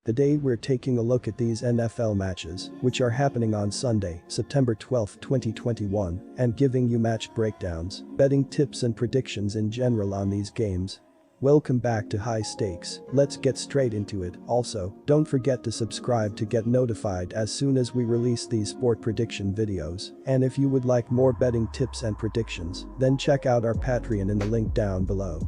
Today we're taking a look at these NFL matches, which are happening on Sunday, September 12, 2021, and giving you match breakdowns, betting tips and predictions in general on these games. Welcome back to High Stakes, let's get straight into it. Also, don't forget to subscribe to get notified as soon as we release these sport prediction videos, and if you would like more betting tips and predictions, then check out our Patreon in the link down below.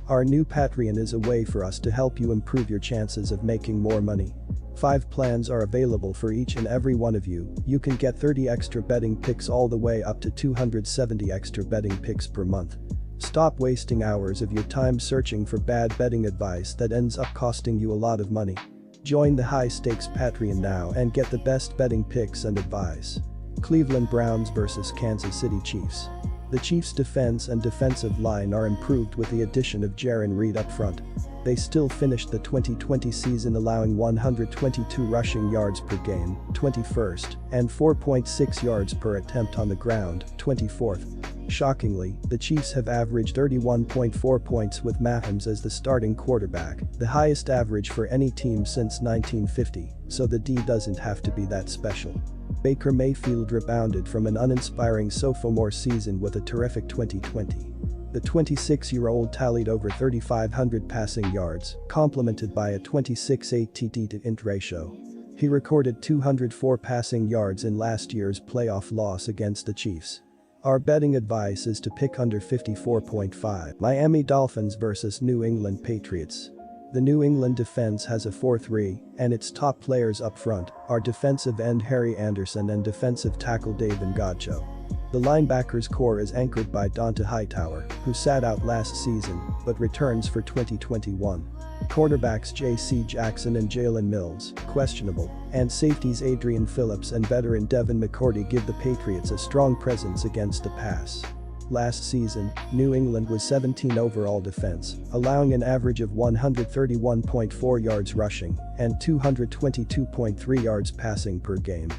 Our new Patreon is a way for us to help you improve your chances of making more money. 5 plans are available for each and every one of you. You can get 30 extra betting picks all the way up to 270 extra betting picks per month. Stop wasting hours of your time searching for bad betting advice that ends up costing you a lot of money. Join the High Stakes Patreon now and get the best betting picks and advice. Cleveland Browns vs Kansas City Chiefs. The Chiefs' defense and defensive line are improved with the addition of Jarran Reed up front. They still finished the 2020 season allowing 122 rushing yards per game, 21st, and 4.6 yards per attempt on the ground, 24th. Shockingly, the Chiefs have averaged 31.4 points with Mahomes as the starting quarterback, the highest average for any team since 1950, so the D doesn't have to be that special. Baker Mayfield rebounded from an uninspiring sophomore season with a terrific 2020. The 26-year-old tallied over 3,500 passing yards, complemented by a 26-8 TD-to-int ratio. He recorded 204 passing yards in last year's playoff loss against the Chiefs. Our betting advice is to pick under 54.5. Miami Dolphins vs New England Patriots. The New England defense has a 4-3, and its top players up front are defensive end Harry Anderson and defensive tackle Dave Ngacho. The linebackers core is anchored by Dont'a Hightower, who sat out last season but returns for 2021. Quarterbacks J.C. Jackson and Jalen Mills, questionable, and safeties Adrian Phillips and veteran Devin McCourty give the Patriots a strong presence against the pass. Last season, New England was 17 overall defense, allowing an average of 131.4 yards rushing and 222.3 yards passing per game.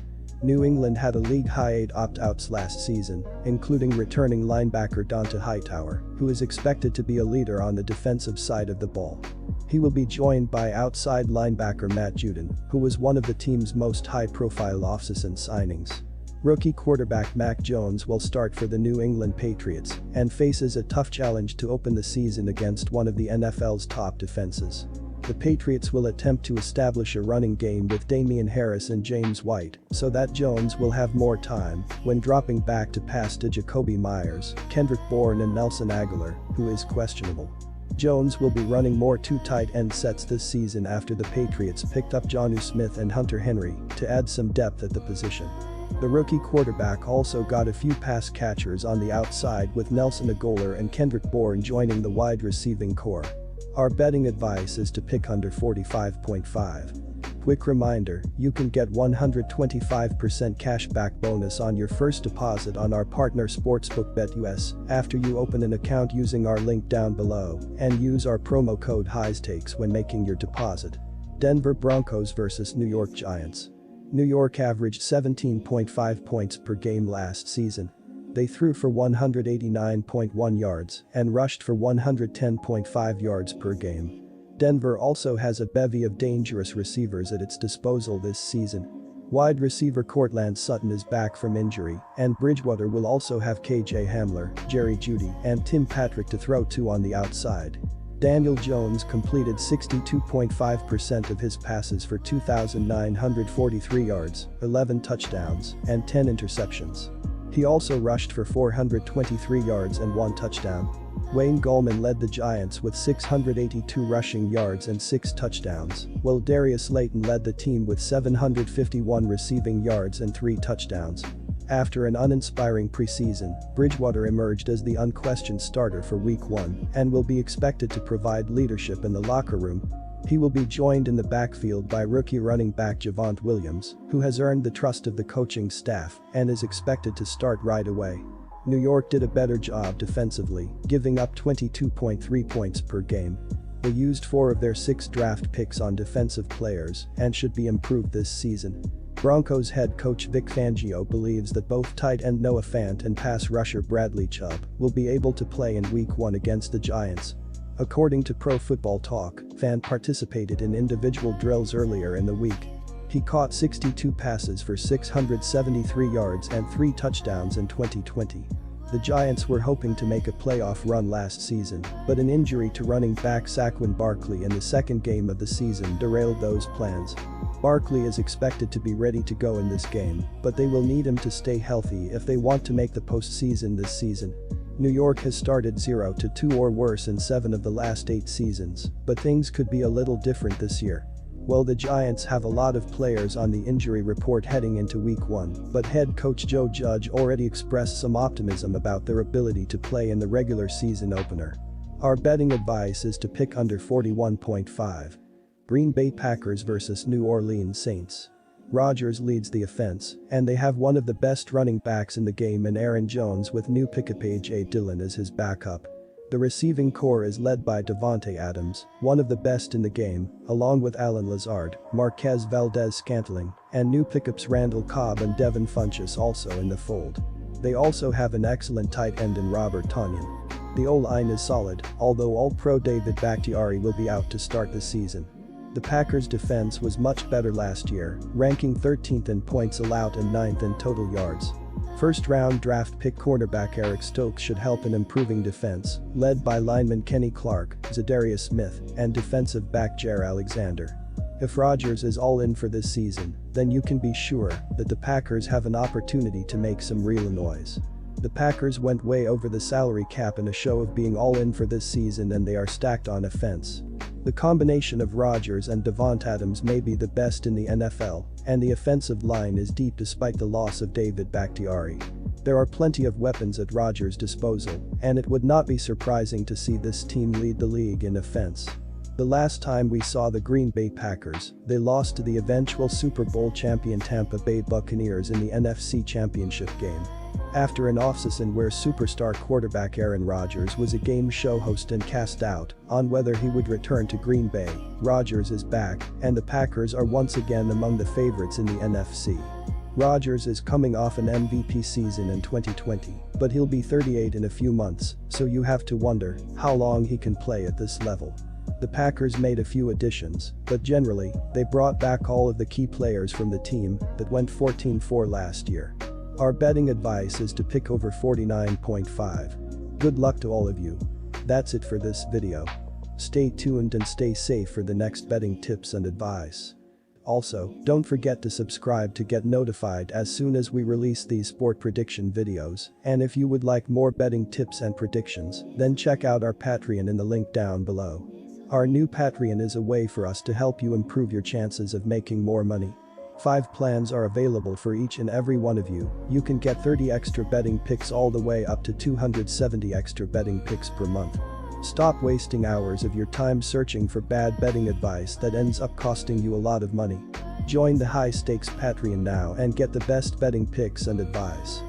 New England had a league-high 8 opt-outs last season, including returning linebacker Dont'a Hightower, who is expected to be a leader on the defensive side of the ball. He will be joined by outside linebacker Matt Judon, who was one of the team's most high-profile offseason signings. Rookie quarterback Mac Jones will start for the New England Patriots and faces a tough challenge to open the season against one of the NFL's top defenses. The Patriots will attempt to establish a running game with Damian Harris and James White so that Jones will have more time when dropping back to pass to Jacoby Myers, Kendrick Bourne and Nelson Agholor, who is questionable. Jones will be running more 2 tight end sets this season after the Patriots picked up Jonnu Smith and Hunter Henry to add some depth at the position. The rookie quarterback also got a few pass catchers on the outside with Nelson Agholor and Kendrick Bourne joining the wide receiving core. Our betting advice is to pick under 45.5. Quick reminder, you can get 125% cashback bonus on your first deposit on our partner sportsbook BetUS after you open an account using our link down below and use our promo code HIGHSTAKES when making your deposit. Denver Broncos vs New York Giants. New York averaged 17.5 points per game last season. They threw for 189.1 yards and rushed for 110.5 yards per game. Denver also has a bevy of dangerous receivers at its disposal this season. Wide receiver Courtland Sutton is back from injury, and Bridgewater will also have KJ Hamler, Jerry Jeudy, and Tim Patrick to throw to on the outside. Daniel Jones completed 62.5% of his passes for 2,943 yards, 11 touchdowns, and 10 interceptions. He also rushed for 423 yards and 1 touchdown. Wayne Gallman led the Giants with 682 rushing yards and 6 touchdowns, while Darius Slayton led the team with 751 receiving yards and 3 touchdowns. After an uninspiring preseason, Bridgewater emerged as the unquestioned starter for Week 1 and will be expected to provide leadership in the locker room. He will be joined in the backfield by rookie running back Javonte Williams, who has earned the trust of the coaching staff and is expected to start right away. New York did a better job defensively, giving up 22.3 points per game. They used 4 of their 6 draft picks on defensive players and should be improved this season. Broncos head coach Vic Fangio believes that both tight end Noah Fant and pass rusher Bradley Chubb will be able to play in Week 1 against the Giants. According to Pro Football Talk, Fan participated in individual drills earlier in the week. He caught 62 passes for 673 yards and 3 touchdowns in 2020. The Giants were hoping to make a playoff run last season, but an injury to running back Saquon Barkley in the second game of the season derailed those plans. Barkley is expected to be ready to go in this game, but they will need him to stay healthy if they want to make the postseason this season. New York has started 0-2 or worse in 7 of the last 8 seasons, but things could be a little different this year. Well, the Giants have a lot of players on the injury report heading into week 1, but head coach Joe Judge already expressed some optimism about their ability to play in the regular season opener. Our betting advice is to pick under 41.5. Green Bay Packers vs New Orleans Saints. Rodgers leads the offense, and they have one of the best running backs in the game in Aaron Jones with new pickup A.J. Dillon as his backup. The receiving core is led by Davante Adams, one of the best in the game, along with Allen Lazard, Marquez Valdez-Scantling, and new pickups Randall Cobb and Devin Funchess also in the fold. They also have an excellent tight end in Robert Tonyan. The O-line is solid, although All-Pro David Bakhtiari will be out to start the season. The Packers' defense was much better last year, ranking 13th in points allowed and 9th in total yards. First-round draft pick cornerback Eric Stokes should help in improving defense, led by lineman Kenny Clark, Zadarius Smith, and defensive back Jaire Alexander. If Rodgers is all in for this season, then you can be sure that the Packers have an opportunity to make some real noise. The Packers went way over the salary cap in a show of being all in for this season, and they are stacked on offense. The combination of Rodgers and Davante Adams may be the best in the NFL, and the offensive line is deep despite the loss of David Bakhtiari. There are plenty of weapons at Rodgers' disposal, and it would not be surprising to see this team lead the league in offense. The last time we saw the Green Bay Packers, they lost to the eventual Super Bowl champion Tampa Bay Buccaneers in the NFC Championship game. After an offseason where superstar quarterback Aaron Rodgers was a game show host and cast doubt on whether he would return to Green Bay, Rodgers is back, and the Packers are once again among the favorites in the NFC. Rodgers is coming off an MVP season in 2020, but he'll be 38 in a few months, so you have to wonder how long he can play at this level. The Packers made a few additions, but generally, they brought back all of the key players from the team that went 14-4 last year. Our betting advice is to pick over 49.5. Good luck to all of you. That's it for this video. Stay tuned and stay safe for the next betting tips and advice. Also, don't forget to subscribe to get notified as soon as we release these sport prediction videos, and if you would like more betting tips and predictions, then check out our Patreon in the link down below. Our new Patreon is a way for us to help you improve your chances of making more money. 5 plans are available for each and every one of you. You can get 30 extra betting picks all the way up to 270 extra betting picks per month. Stop wasting hours of your time searching for bad betting advice that ends up costing you a lot of money. Join the high-stakes Patreon now and get the best betting picks and advice.